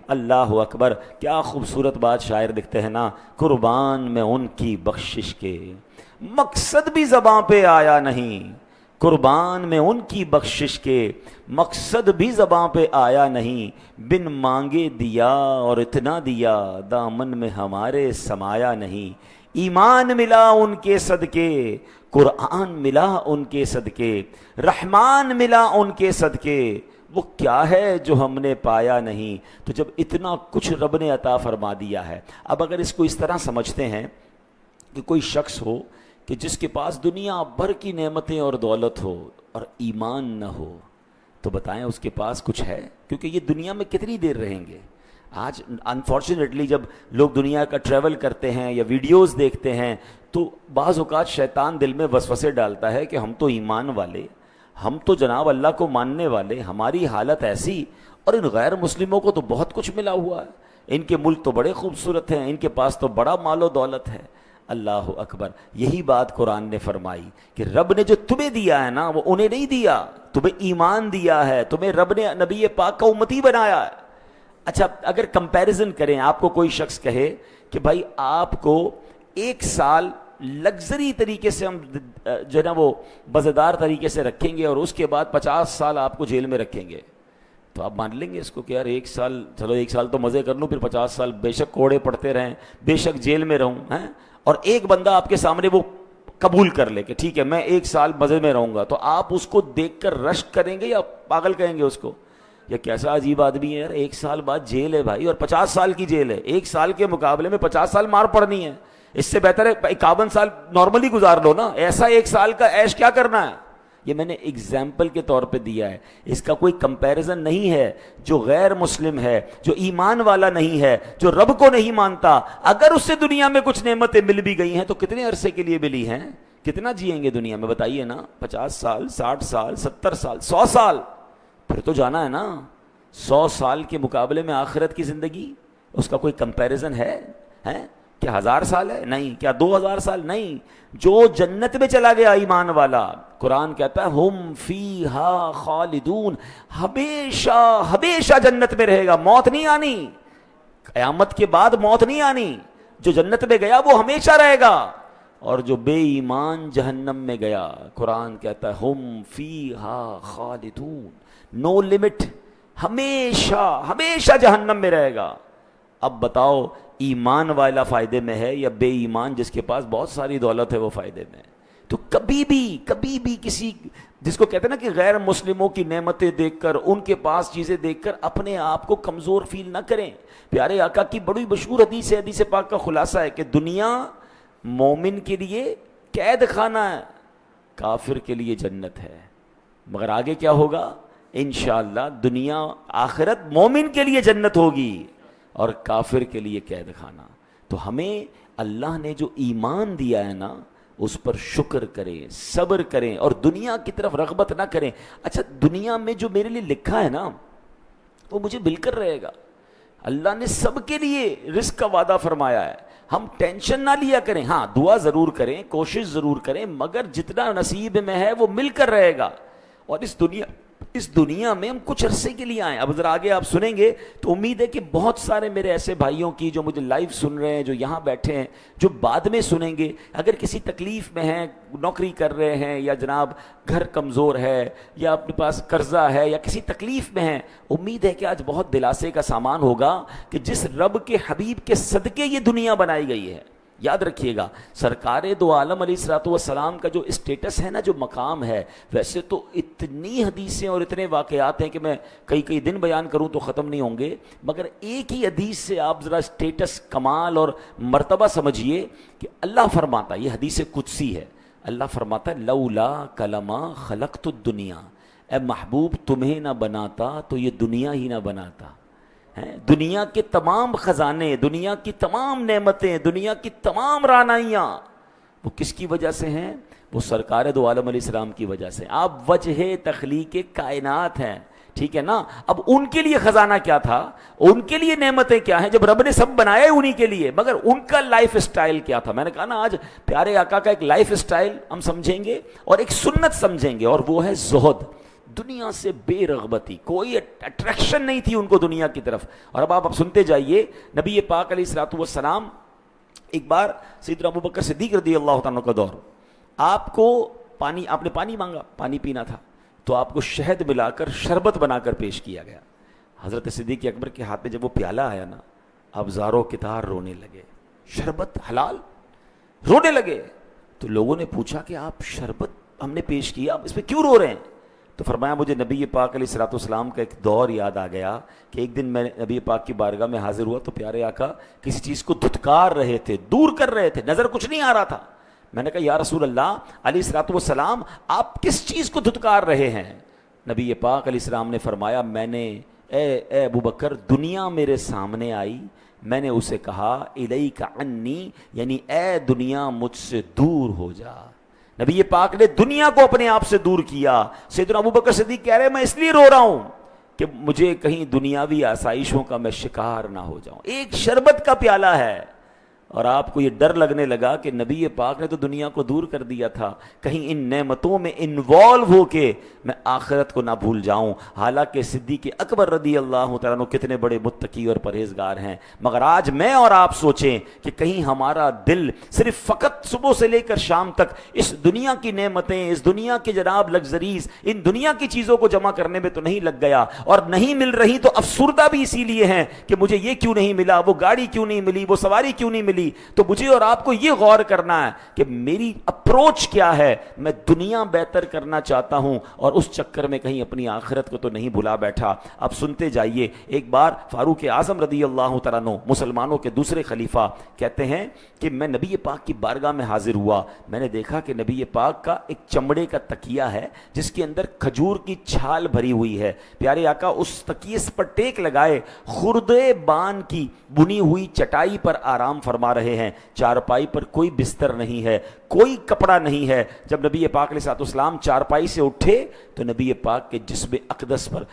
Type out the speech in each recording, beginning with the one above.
اللہ اکبر، کیا خوبصورت بات شاعر لکھتے ہیں نا، قربان میں ان کی بخشش کے مقصد بھی زباں پہ آیا نہیں، قربان میں ان کی بخشش کے مقصد بھی زباں پہ آیا نہیں، بن مانگے دیا اور اتنا دیا دامن میں ہمارے سمایا نہیں، ایمان ملا ان کے صدقے، قرآن ملا ان کے صدقے، رحمان ملا ان کے صدقے، وہ کیا ہے جو ہم نے پایا نہیں۔ تو جب اتنا کچھ رب نے عطا فرما دیا ہے، اب اگر اس کو اس طرح سمجھتے ہیں کہ کوئی شخص ہو کہ جس کے پاس دنیا بھر کی نعمتیں اور دولت ہو اور ایمان نہ ہو، تو بتائیں اس کے پاس کچھ ہے؟ کیونکہ یہ دنیا میں کتنی دیر رہیں گے۔ آج انفارچونیٹلی جب لوگ دنیا کا ٹریول کرتے ہیں یا ویڈیوز دیکھتے ہیں تو بعض اوقات شیطان دل میں وسوسے ڈالتا ہے کہ ہم تو ایمان والے، ہم تو جناب اللہ کو ماننے والے، ہماری حالت ایسی، اور ان غیر مسلموں کو تو بہت کچھ ملا ہوا ہے، ان کے ملک تو بڑے خوبصورت ہیں، ان کے پاس تو بڑا مال و دولت ہے۔ اللہ اکبر، یہی بات قرآن نے فرمائی کہ رب نے جو تمہیں دیا ہے نا وہ انہیں نہیں دیا، تمہیں ایمان دیا ہے، تمہیں رب نے نبی پاک کا امتی بنایا ہے۔ اچھا اگر کمپیریزن کریں، آپ کو کوئی شخص کہے کہ بھائی آپ کو ایک سال لگژری طریقے سے ہم جو ہے نا وہ مزیدار طریقے سے رکھیں گے اور اس کے بعد 50 سال آپ کو جیل میں رکھیں گے، تو آپ مان لیں گے اس کو کہ یار ایک سال، چلو ایک سال تو مزے کر لوں، پھر 50 سال بے شک کوڑے پڑتے رہیں، بے شک جیل میں رہوں ہیں، اور ایک بندہ آپ کے سامنے وہ قبول کر لے کہ ٹھیک ہے میں ایک سال مزے میں رہوں گا، تو آپ اس کو دیکھ کر رشک کریں گے یا پاگل کہیں گے اس کو؟ یہ کیسا عجیب آدمی ہے یار، ایک سال بعد جیل ہے بھائی، اور 50 سال کی جیل ہے، ایک سال کے مقابلے میں 50 سال مار پڑنی ہے، اس سے بہتر ہے 51 سال نارملی گزار لو نا، ایسا ایک سال کا عیش کیا کرنا ہے؟ یہ میں نے ایگزامپل کے طور پہ دیا ہے، اس کا کوئی کمپیریزن نہیں ہے۔ جو غیر مسلم ہے، جو ایمان والا نہیں ہے، جو رب کو نہیں مانتا، اگر اس سے دنیا میں کچھ نعمتیں مل بھی گئی ہیں تو کتنے عرصے کے لیے ملی ہیں؟ کتنا جئیں گے دنیا میں بتائیے نا؟ 50 سال، 60 سال، 70 سال، 100 سال، پھر تو جانا ہے نا۔ 100 سال کے مقابلے میں آخرت کی زندگی، اس کا کوئی کمپیریزن ہے؟ کیا 1000 سال ہے؟ نہیں۔ کیا 2000 سال؟ نہیں۔ جو جنت میں چلا گیا ایمان والا، قرآن کہتا ہے ہم فیہا خالدون، ہمیشہ ہمیشہ جنت میں رہے گا، موت نہیں آنی، قیامت کے بعد موت نہیں آنی۔ جو جنت میں گیا وہ ہمیشہ رہے گا، اور جو بے ایمان جہنم میں گیا، قرآن کہتا ہے ہم فیہا خالدون، نو لمٹ، ہمیشہ ہمیشہ جہنم میں رہے گا۔ اب بتاؤ ایمان والا فائدے میں ہے یا بے ایمان جس کے پاس بہت ساری دولت ہے وہ فائدے میں ہے؟ تو کبھی بھی کسی، جس کو کہتے ہیں نا کہ غیر مسلموں کی نعمتیں دیکھ کر، ان کے پاس چیزیں دیکھ کر اپنے آپ کو کمزور فیل نہ کریں۔ پیارے آقا کی بڑی مشہور حدیث ہے، حدیث پاک کا خلاصہ ہے کہ دنیا مومن کے لیے قید خانہ ہے، کافر کے لیے جنت ہے۔ مگر آگے کیا ہوگا؟ انشاءاللہ دنیا آخرت مومن کے لیے جنت ہوگی اور کافر کے لیے قید خانہ۔ تو ہمیں اللہ نے جو ایمان دیا ہے نا اس پر شکر کریں، صبر کریں، اور دنیا کی طرف رغبت نہ کریں۔ اچھا دنیا میں جو میرے لیے لکھا ہے نا وہ مجھے مل کر رہے گا، اللہ نے سب کے لیے رزق کا وعدہ فرمایا ہے، ہم ٹینشن نہ لیا کریں۔ ہاں دعا ضرور کریں، کوشش ضرور کریں، مگر جتنا نصیب میں ہے وہ مل کر رہے گا۔ اور اس دنیا میں ہم کچھ عرصے کے لیے آئیں۔ اب ذرا آگے آپ سنیں گے تو امید ہے کہ بہت سارے میرے ایسے بھائیوں کی جو مجھے لائیو سن رہے ہیں، جو یہاں بیٹھے ہیں، جو بعد میں سنیں گے، اگر کسی تکلیف میں ہیں، نوکری کر رہے ہیں، یا جناب گھر کمزور ہے، یا اپنے پاس قرضہ ہے، یا کسی تکلیف میں ہیں، امید ہے کہ آج بہت دلاسے کا سامان ہوگا کہ جس رب کے حبیب کے صدقے یہ دنیا بنائی گئی ہے۔ یاد رکھیے گا سرکار دو عالم علیہ الصلوۃ والسلام کا جو اسٹیٹس ہے نا، جو مقام ہے، ویسے تو اتنی حدیثیں اور اتنے واقعات ہیں کہ میں کئی دن بیان کروں تو ختم نہیں ہوں گے، مگر ایک ہی حدیث سے آپ ذرا اسٹیٹس، کمال اور مرتبہ سمجھیے کہ اللہ فرماتا، یہ حدیث قدسی ہے، اللہ فرماتا ہے لولا کلمہ خلقت الدنیا، اے محبوب تمہیں نہ بناتا تو یہ دنیا ہی نہ بناتا۔ دنیا کے تمام خزانے، دنیا کی تمام نعمتیں، دنیا کی تمام رعنائیاں وہ کس کی وجہ سے ہیں؟ وہ سرکار دو عالم علیہ السلام کی وجہ سے۔ آپ وجہ تخلیق کائنات ہیں، ٹھیک ہے نا؟ اب ان کے لیے خزانہ کیا تھا، ان کے لیے نعمتیں کیا ہیں، جب رب نے سب بنایا انہی کے لیے، مگر ان کا لائف اسٹائل کیا تھا؟ میں نے کہا نا آج پیارے آقا کا ایک لائف اسٹائل ہم سمجھیں گے اور ایک سنت سمجھیں گے، اور وہ ہے زہد۔ دنیا سے بے رغبتی، کوئی اٹریکشن نہیں تھی ان کو دنیا کی طرف. اور اب آپ سنتے جائیے، نبی پاک علیہ الصلوۃ والسلام، ایک بار سیدنا ابوبکر صدیق رضی اللہ تعالیٰ کا دور، آپ نے پانی مانگا، پانی پینا تھا، تو آپ کو شہد ملا کر شربت بنا کر پیش کیا گیا. حضرت صدیق اکبر کے ہاتھ میں جب وہ پیالہ آیا نا، اب زاروں کتار رونے لگے. شربت حلال، رونے لگے. تو لوگوں نے پوچھا کہ آپ شربت ہم نے پیش کیا، آپ اس پہ کیوں رو رہے ہیں؟ تو فرمایا مجھے نبی پاک علیہ الصلوۃ والسلام کا ایک دور یاد آ گیا کہ ایک دن میں نبی پاک کی بارگاہ میں حاضر ہوا تو پیارے آقا کسی چیز کو دھتکار رہے تھے، دور کر رہے تھے، نظر کچھ نہیں آ رہا تھا. میں نے کہا یا رسول اللہ علیہ الصلوۃ والسلام آپ کس چیز کو دھتکار رہے ہیں؟ نبی پاک علیہ السلام نے فرمایا میں نے اے ابو بکر، دنیا میرے سامنے آئی، میں نے اسے کہا الیک عنی، یعنی اے دنیا مجھ سے دور ہو جا. نبی پاک نے دنیا کو اپنے آپ سے دور کیا. سیدنا ابو بکر صدیق کہہ رہے میں اس لیے رو رہا ہوں کہ مجھے کہیں دنیاوی آسائشوں کا میں شکار نہ ہو جاؤں. ایک شربت کا پیالہ ہے اور آپ کو یہ ڈر لگنے لگا کہ نبی پاک نے تو دنیا کو دور کر دیا تھا، کہیں ان نعمتوں میں انوالو ہو کے میں آخرت کو نہ بھول جاؤں. حالانکہ صدیق اکبر رضی اللہ تعالیٰ عنہ کتنے بڑے متقی اور پرہیزگار ہیں، مگر آج میں اور آپ سوچیں کہ کہیں ہمارا دل صرف فقط صبح سے لے کر شام تک اس دنیا کی نعمتیں، اس دنیا کے جناب لگژریز، ان دنیا کی چیزوں کو جمع کرنے میں تو نہیں لگ گیا، اور نہیں مل رہی تو افسردہ بھی اسی لیے ہیں کہ مجھے یہ کیوں نہیں ملا، وہ گاڑی کیوں نہیں ملی، وہ سواری کیوں نہیں ملی. تو مجھے اور آپ کو یہ غور کرنا ہے کہ میری اپروچ کیا ہے. میں دنیا بہتر کرنا چاہتا ہوں اور اس چکر میں کہیں اپنی آخرت کو تو نہیں بھلا بیٹھا. اب سنتے جائیے، ایک بار فاروق اعظم رضی اللہ تعالیٰ عنہ مسلمانوں کے دوسرے خلیفہ کہتے ہیں کہ میں نبی پاک کی بارگاہ میں حاضر ہوا. میں نے دیکھا کہ نبی پاک کا ایک چمڑے کا تکیہ ہے جس کے اندر کھجور کی چھال بھری ہوئی ہے. پیارے آقا اس تکیے پر ٹیک لگائے خردے بان کی بنی ہوئی چٹائی پر آرام فرما رہے ہیں. چارپائی پر کوئی بستر نہیں ہے، کوئی کپڑا نہیں ہے. جب نبی پاک علیہ الصلوۃ والسلام چارپائی سے اٹھے تو نبی پاک کے جسم اقدس پر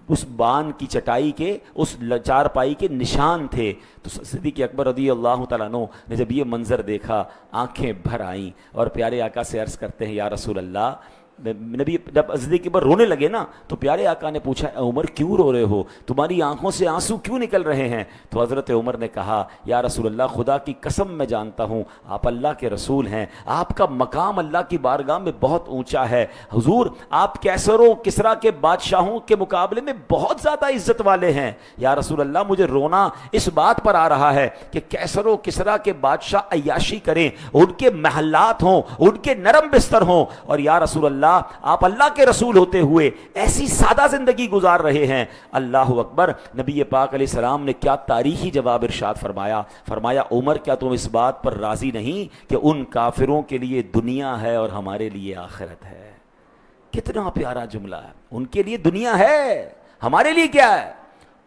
اس بان کی چٹائی کے، اس چارپائی کے نشان تھے. تو صدیق اکبر رضی اللہ تعالیٰ عنہ نے جب یہ منظر دیکھا آنکھیں بھر آئیں اور پیارے آقا سے عرض کرتے ہیں یا رسول اللہ، نبی جب صدیق اکبر رونے لگے نا تو پیارے آقا نے پوچھا اے عمر کیوں رو رہے ہو، تمہاری آنکھوں سے آنسو کیوں نکل رہے ہیں؟ تو حضرت عمر نے کہا یا رسول اللہ خدا کی قسم میں جانتا ہوں آپ اللہ کے رسول ہیں، آپ کا مقام اللہ کی بارگاہ میں بہت اونچا ہے. حضور آپ کیسر و کسریٰ کے بادشاہوں کے مقابلے میں بہت زیادہ عزت والے ہیں. یا رسول اللہ مجھے رونا اس بات پر آ رہا ہے کہ کیسر و کسریٰ کے بادشاہ عیاشی کریں، ان کے محلات ہوں، ان کے نرم بستر ہوں، اور یا رسول اللہ آپ اللہ کے رسول ہوتے ہوئے ایسی سادہ زندگی گزار رہے ہیں. اللہ اکبر. نبی پاک علیہ السلام نے کیا تاریخی جواب ارشاد فرمایا عمر کیا تم اس بات پر راضی نہیں کہ ان کافروں کے لیے دنیا ہے اور ہمارے لیے آخرت ہے؟ کتنا پیارا جملہ ہے. ان کے لیے دنیا ہے، ہمارے لیے کیا ہے؟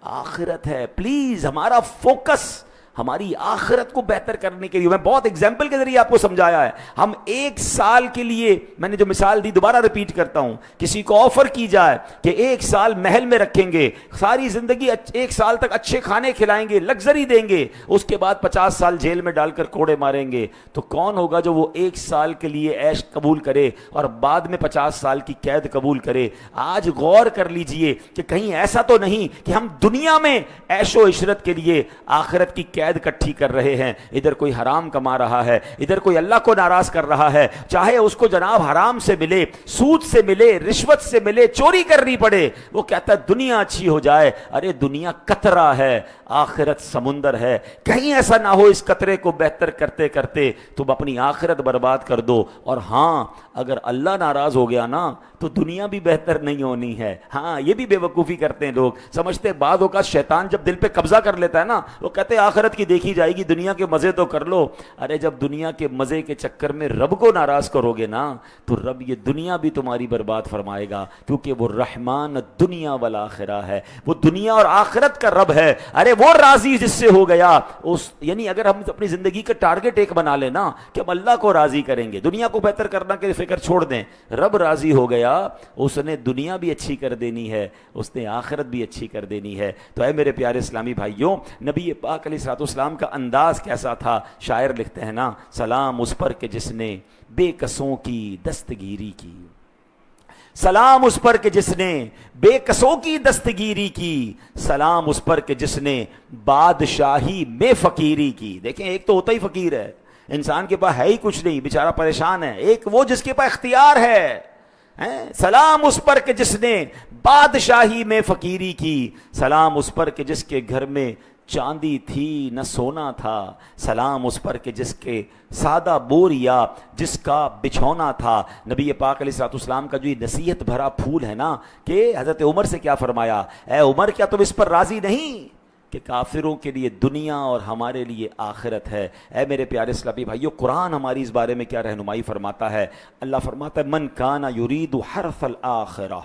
آخرت ہے. پلیز ہمارا فوکس ہماری آخرت کو بہتر کرنے کے لیے، میں بہت ایگزامپل کے ذریعے آپ کو سمجھایا ہے. ہم ایک سال کے لیے، میں نے جو مثال دی دوبارہ ریپیٹ کرتا ہوں، کسی کو آفر کی جائے کہ ایک سال محل میں رکھیں گے، ساری زندگی ایک سال تک اچھے کھانے کھلائیں گے، لگژری دیں گے، اس کے بعد 50 سال جیل میں ڈال کر کوڑے ماریں گے، تو کون ہوگا جو وہ ایک سال کے لیے عیش قبول کرے اور بعد میں 50 سال کی قید قبول کرے؟ آج غور کر لیجئے کہ کہیں ایسا تو نہیں کہ ہم دنیا میں عیش و عشرت کے لیے آخرت کی قید اکٹھی کر رہے ہیں. ادھر کوئی حرام کما رہا ہے، ادھر کوئی اللہ کو ناراض کر رہا ہے، چاہے اس کو جناب حرام سے ملے، سود سے ملے، رشوت سے ملے، چوری کرنی پڑے، وہ کہتا ہے دنیا اچھی ہو جائے. ارے دنیا قطرہ ہے، آخرت سمندر ہے. کہیں ایسا نہ ہو اس قطرے کو بہتر کرتے کرتے تم اپنی آخرت برباد کر دو. اور ہاں اگر اللہ ناراض ہو گیا نا تو دنیا بھی بہتر نہیں ہونی ہے. ہاں یہ بھی بے وقوفی کرتے ہیں لوگ، سمجھتے بعض اوقات شیطان جب دل پہ قبضہ کر لیتا ہے نا وہ کہتے ہیں آخرت کی دیکھی جائے گی، دنیا کے مزے تو کر لو. ارے جب دنیا کے مزے کے چکر میں رب کو ناراض کرو گے نا تو رب یہ دنیا بھی تمہاری برباد فرمائے گا، کیونکہ وہ رحمان دنیا والآخرہ ہے، وہ دنیا اور آخرت کا رب ہے. ارے وہ راضی جس سے ہو گیا اس، یعنی اگر ہم اپنی زندگی کا ٹارگٹ ایک بنا لینا کہ ہم اللہ کو راضی کریں گے، دنیا کو بہتر کرنا کے فکر چھوڑ دیں، رب راضی ہو گیا، اس نے دنیا بھی اچھی کر دینی ہے، اس نے آخرت بھی اچھی کر دینی ہے. تو اے میرے پیارے اسلامی بھائیوں، نبی پاک علیہ الصلوۃ والسلام کا انداز کیسا تھا؟ شاعر لکھتے ہیں نا، سلام اس پر کہ جس نے بے کسوں کی دستگیری کی، سلام اس پر کہ جس نے بے کسوں کی دستگیری کی، سلام اس پر کہ جس نے بادشاہی میں فقیری کی۔ دیکھیں ایک تو ہوتا ہی فقیر ہے، انسان کے پاس ہے ہی کچھ نہیں، بیچارہ پریشان ہے، ایک وہ جس کے پاس اختیار ہے۔ سلام اس پر کہ جس نے بادشاہی میں فقیری کی، سلام اس پر کہ جس کے گھر میں چاندی تھی نہ سونا تھا، سلام اس پر کہ جس کے سادہ بوریا جس کا بچھونا تھا۔ نبی پاک علیہ الصلوۃ والسلام کا جو یہ نصیحت بھرا پھول ہے نا، کہ حضرت عمر سے کیا فرمایا، اے عمر کیا تم اس پر راضی نہیں کہ کافروں کے لیے دنیا اور ہمارے لیے آخرت ہے؟ اے میرے پیارے اسلامی بھائیو، قرآن ہماری اس بارے میں کیا رہنمائی فرماتا ہے؟ اللہ فرماتا ہے من کان یرید حرث الآخرہ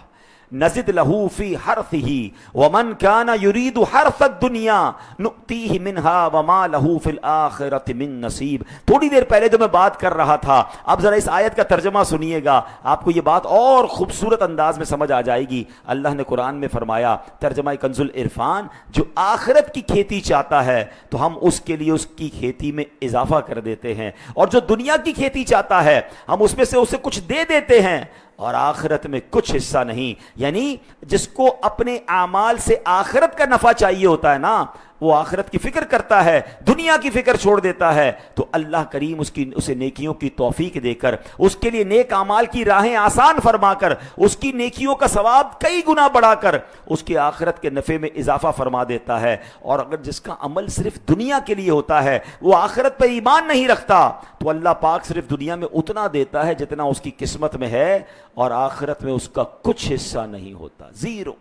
نزد لہو فی حرثہ ومن کان یرید حرث الدنیا نؤتیہ منہا وما لہو فی الآخرۃ من نصیب۔ تھوڑی دیر پہلے جو میں بات کر رہا تھا، اب ذرا اس آیت کا ترجمہ سنیے گا، آپ کو یہ بات اور خوبصورت انداز میں سمجھ آ جائے گی۔ اللہ نے قرآن میں فرمایا، ترجمہ کنز العرفان، جو آخرت کی کھیتی چاہتا ہے تو ہم اس کے لیے اس کی کھیتی میں اضافہ کر دیتے ہیں، اور جو دنیا کی کھیتی چاہتا ہے ہم اس میں سے اسے کچھ دے دیتے ہیں، اور آخرت میں کچھ حصہ نہیں۔ یعنی جس کو اپنے اعمال سے آخرت کا نفع چاہیے ہوتا ہے نا، وہ آخرت کی فکر کرتا ہے، دنیا کی فکر چھوڑ دیتا ہے، تو اللہ کریم اسے نیکیوں کی توفیق دے کر، اس کے لیے نیک اعمال کی راہیں آسان فرما کر، اس کی نیکیوں کا ثواب کئی گنا بڑھا کر اس کے آخرت کے نفع میں اضافہ فرما دیتا ہے۔ اور اگر جس کا عمل صرف دنیا کے لیے ہوتا ہے، وہ آخرت پر ایمان نہیں رکھتا، تو اللہ پاک صرف دنیا میں اتنا دیتا ہے جتنا اس کی قسمت میں ہے، اور آخرت میں اس کا کچھ حصہ نہیں ہوتا، زیرو۔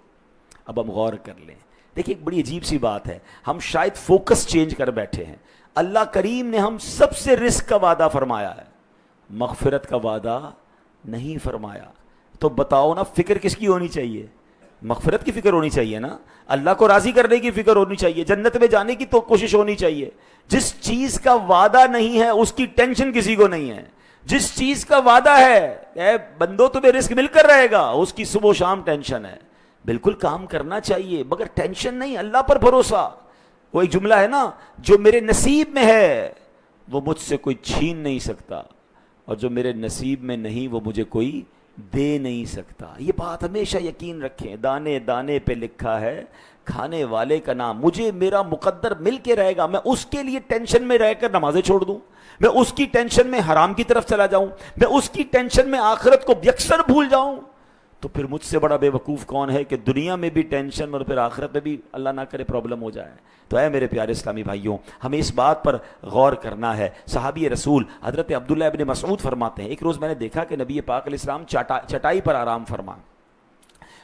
اب ہم غور کر لیں، دیکھیں ایک بڑی عجیب سی بات ہے، ہم شاید فوکس چینج کر بیٹھے ہیں۔ اللہ کریم نے ہم سب سے رزق کا وعدہ فرمایا ہے، مغفرت کا وعدہ نہیں فرمایا۔ تو بتاؤ نا، فکر کس کی ہونی چاہیے؟ مغفرت کی فکر ہونی چاہیے نا، اللہ کو راضی کرنے کی فکر ہونی چاہیے، جنت میں جانے کی تو کوشش ہونی چاہیے۔ جس چیز کا وعدہ نہیں ہے اس کی ٹینشن کسی کو نہیں ہے، جس چیز کا وعدہ ہے اے بندو تمہیں رزق مل کر رہے گا، اس کی صبح و شام ٹینشن ہے۔ بالکل کام کرنا چاہیے مگر ٹینشن نہیں، اللہ پر بھروسہ۔ وہ ایک جملہ ہے نا، جو میرے نصیب میں ہے وہ مجھ سے کوئی چھین نہیں سکتا، اور جو میرے نصیب میں نہیں وہ مجھے کوئی دے نہیں سکتا۔ یہ بات ہمیشہ یقین رکھیں، دانے دانے پہ لکھا ہے کھانے والے کا نام، مجھے میرا مقدر مل کے رہے گا۔ میں اس کے لیے ٹینشن میں رہ کر نمازیں چھوڑ دوں، میں اس کی ٹینشن میں حرام کی طرف چلا جاؤں، میں اس کی ٹینشن میں آخرت کو یکسر بھول جاؤں، تو پھر مجھ سے بڑا بے وقوف کون ہے کہ دنیا میں بھی ٹینشن اور پھر آخرت میں بھی اللہ نہ کرے پرابلم ہو جائے۔ تو اے میرے پیارے اسلامی بھائیوں، ہمیں اس بات پر غور کرنا ہے۔ صحابی رسول حضرت عبداللہ ابن مسعود فرماتے ہیں، ایک روز میں نے دیکھا کہ نبی پاک علیہ السلام چٹائی پر آرام فرما،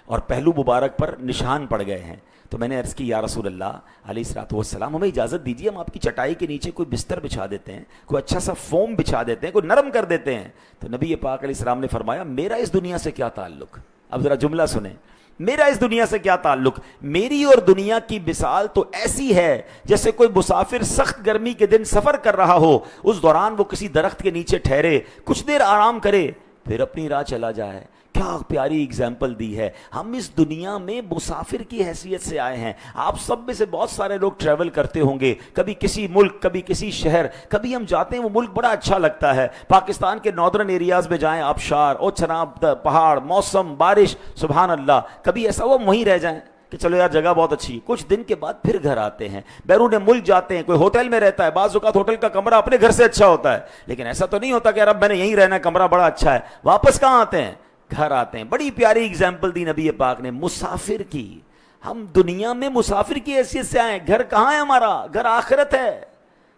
اور پہلو مبارک پر نشان پڑ گئے ہیں۔ تو میں نے عرض کی، یا رسول اللہ علیہ الصلوۃ والسلام، ہمیں اجازت دیجیے ہم آپ کی چٹائی کے نیچے کوئی بستر بچھا دیتے ہیں، کوئی اچھا سا فوم بچھا دیتے ہیں، کوئی نرم کر دیتے ہیں۔ تو نبی پاک علیہ السلام نے فرمایا، میرا اس دنیا سے کیا تعلق؟ اب ذرا جملہ سنیں، میرا اس دنیا سے کیا تعلق؟ میری اور دنیا کی مثال تو ایسی ہے جیسے کوئی مسافر سخت گرمی کے دن سفر کر رہا ہو، اس دوران وہ کسی درخت کے نیچے ٹھہرے، کچھ دیر آرام کرے، پھر اپنی راہ چلا جائے۔ کیا پیاری اگزامپل دی ہے۔ ہم اس دنیا میں مسافر کی حیثیت سے آئے ہیں۔ آپ سب میں سے بہت سارے لوگ ٹریول کرتے ہوں گے، کبھی کسی ملک، کبھی کسی شہر، کبھی ہم جاتے ہیں وہ ملک بڑا اچھا لگتا ہے، پاکستان کے ناردرن ایریاز میں جائیں، آبشار اور چناب پہاڑ، موسم، بارش، سبحان اللہ، کبھی ایسا ہوا وہیں رہ جائیں کہ چلو یار جگہ بہت اچھی ہے، کچھ دن کے بعد پھر گھر آتے ہیں، بیرون ملک جاتے ہیں، کوئی ہوٹل میں رہتا ہے، بعض اوقات ہوٹل کا کمرہ اپنے گھر سے اچھا ہوتا ہے، لیکن ایسا تو نہیں ہوتا کہ یار اب میں نے یہیں رہنا ہے، کمرہ بڑا اچھا ہے، واپس کہاں آتے ہیں؟ گھر آتے ہیں۔ بڑی پیاری اگزامپل دی نبی پاک نے مسافر کی۔ ہم دنیا میں مسافر کی حیثیت سے آئے، گھر کہاں ہے ہمارا؟ گھر آخرت ہے۔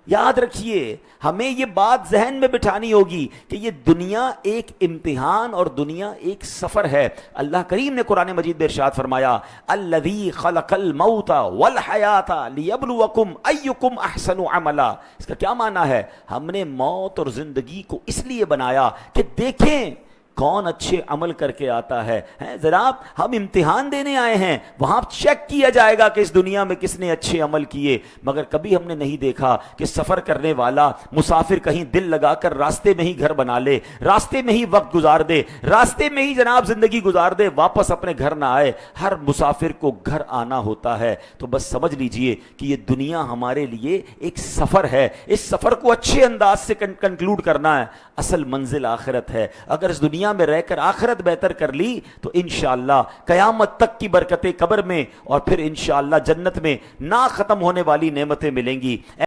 یاد رکھیے، ہمیں یہ بات ذہن میں بٹھانی ہوگی کہ یہ دنیا ایک امتحان اور دنیا ایک سفر ہے۔ اللہ کریم نے قرآن مجید میں ارشاد فرمایا، الذی خلق الموت والحیات لیبلوکم ایکم احسن عملا۔ اس کا کیا معنی ہے؟ ہم نے موت اور زندگی کو اس لیے بنایا کہ دیکھیں کون اچھے عمل کر کے آتا ہے۔ جناب ہم امتحان دینے آئے ہیں، وہاں چیک کیا جائے گا کہ اس دنیا میں کس نے اچھے عمل کیے، مگر کبھی ہم نے نہیں دیکھا کہ سفر کرنے والا مسافر کہیں دل لگا کر راستے میں ہی گھر بنا لے، راستے میں ہی وقت گزار دے، راستے میں ہی جناب زندگی گزار دے، واپس اپنے گھر نہ آئے۔ ہر مسافر کو گھر آنا ہوتا ہے۔ تو بس سمجھ لیجئے کہ یہ دنیا ہمارے لیے ایک سفر ہے، اس سفر کو اچھے انداز سے کنکلوڈ کرنا ہے۔ اصل منزل آخرت ہے۔ اگر اس دنیا دنیا میں رہ کر آخرت بہتر کر لی تو انشاءاللہ قیامت تک کی برکتیں قبر میں اور پھر انشاءاللہ جنت میں نہ ختم ہونے والی نعمتیں ملیں گی.